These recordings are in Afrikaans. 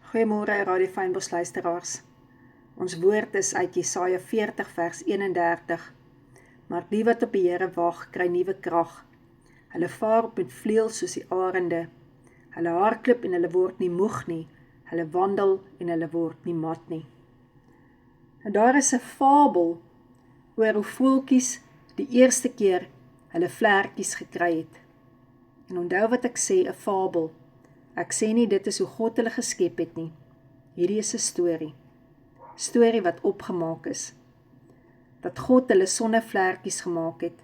Goeiemôre Radio Fynbos luisteraars. Ons woord is uit Jesaja 40 vers 31. Maar die wat op die Here wag, kry nuwe krag. Hulle vaar op met vleuels soos die arende. Hulle hardloop en hulle word nie moeg nie. Hulle wandel en hulle word nie mat nie. En daar is 'n fabel oor hoe voeltjies die eerste keer hulle vlekjies gekry het. En onthou wat ek sê, 'n fabel. Ek sê nie dit is hoe God hulle geskep het nie. Hierdie is 'n storie. Storie wat opgemaak is. Dat God hulle sonder vlekjies gemaak het.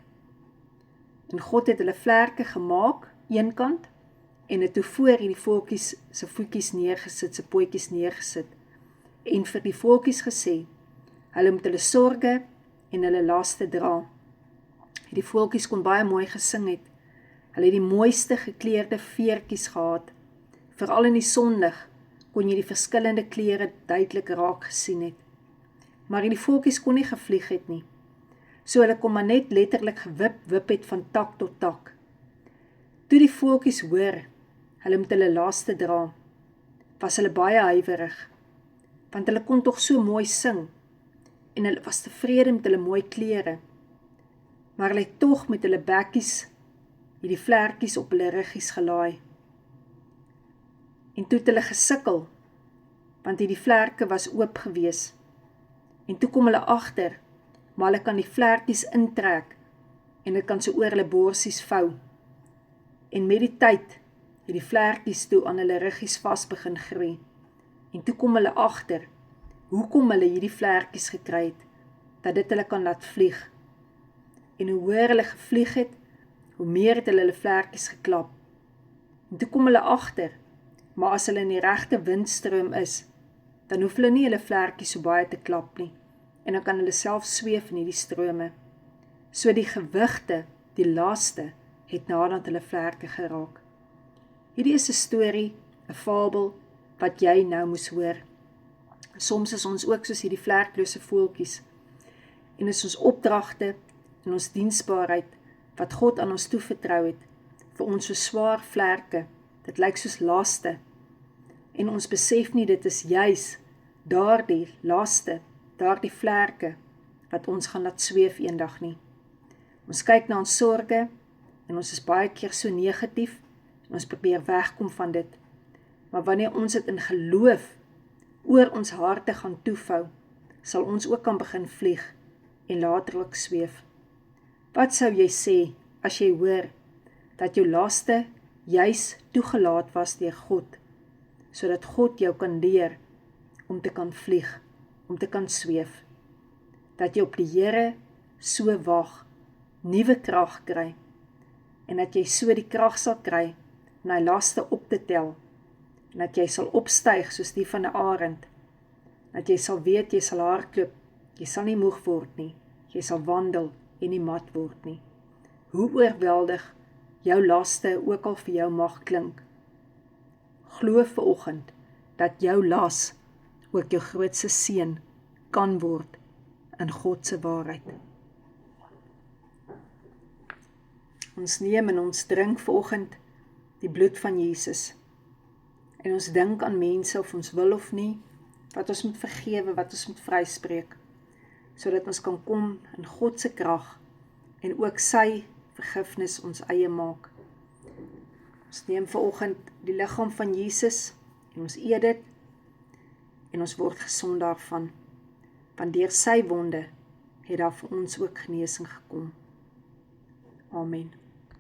En God het hulle vlerke gemaak, eenkant, en het toe voor hierdie voeltjies se voetjies neergesit, se pootjies neergesit. En vir die voeltjies gesê, hulle moet hulle sorge en hulle laste dra. Die voeltjies kon baie mooi gesing het. Hulle het die mooiste gekleurde veertjies gehad. Veral in die sonlig kon jy die verskillende kleure duidelik raak gesien het. Maar die voeltjies kon nie gevlieg het nie. So hulle kon maar net letterlik gewip het van tak tot tak. Toe die voeltjies hoor, hulle moet hulle laste dra, was hulle baie huiwerig, want hulle kon tog so mooi sing, en hulle was tevrede met hulle mooi klere, maar hulle het tog met hulle bekkies, hierdie vlerkies op hulle ruggies gelaai. En toe het hulle gesukkel, want hierdie vlerke was oop gewees, en toe kom hulle agter, maar hulle kan die vlerkies intrek, en hulle kan so oor hulle borsies vou. En met die tyd, het die vlerkies toe aan hulle ruggies vas begin groei, en toe kom hulle agter, hoekom hulle hierdie vlerkies gekry het, dat dit hulle kan laat vlieg. En hoe hoër hulle gevlieg het, hoe meer het hulle vlerkies geklap. En toe kom hulle agter, maar as hulle in die regte windstroom is, dan hoef hulle nie hulle vlerkies so baie te klap nie, en dan kan hulle self sweef in hierdie strome. So die gewigte, die laste, het nadat hulle vlerke geraak. Hierdie is 'n storie, 'n fabel, wat jy nou moes hoor. Soms is ons ook soos hierdie vlerklose voeltjies, en is ons opdragte en ons diensbaarheid, wat God aan ons toevertrou het, vir ons so swaar vlerke, dit lyk soos laste, en ons besef nie dit is juis daardie laste, daardie vlerke, wat ons gaan laat sweef eendag nie. Ons kyk na ons sorge, en ons is baie keer so negatief, en ons probeer wegkom van dit, maar wanneer ons dit in geloof, oor ons harte gaan toevou, sal ons ook kan begin vlieg, en later ook sweef. Wat sou jy sê, as jy hoor, dat jou laste juis toegelaat was deur God, sodat God jou kan leer, om te kan vlieg, om te kan sweef, dat jy op die Here so wag, nuwe krag kry, en dat jy so die krag sal kry, om hy laste op te tel, en dat jy sal opstyg soos die van 'n arend, dat jy sal weet, jy sal hardloop, jy sal nie moeg word nie, jy sal wandel en nie mat word nie. Hoe oorweldig jou laste ook al vir jou mag klink. Glo vanoggend dat jou las ook jou grootste seën kan word in God se waarheid. Ons neem en ons drink vanoggend die bloed van Jesus. En ons dink aan mense of ons wil of nie, wat ons moet vergewe, wat ons moet vryspreek, sodat ons kan kom in God se krag en ook sy vergifnis ons eie maak. Ons neem vanoggend die liggaam van Jesus en ons eet dit en ons word gesond daarvan, want deur sy wonde het daar vir ons ook genesing gekom. Amen.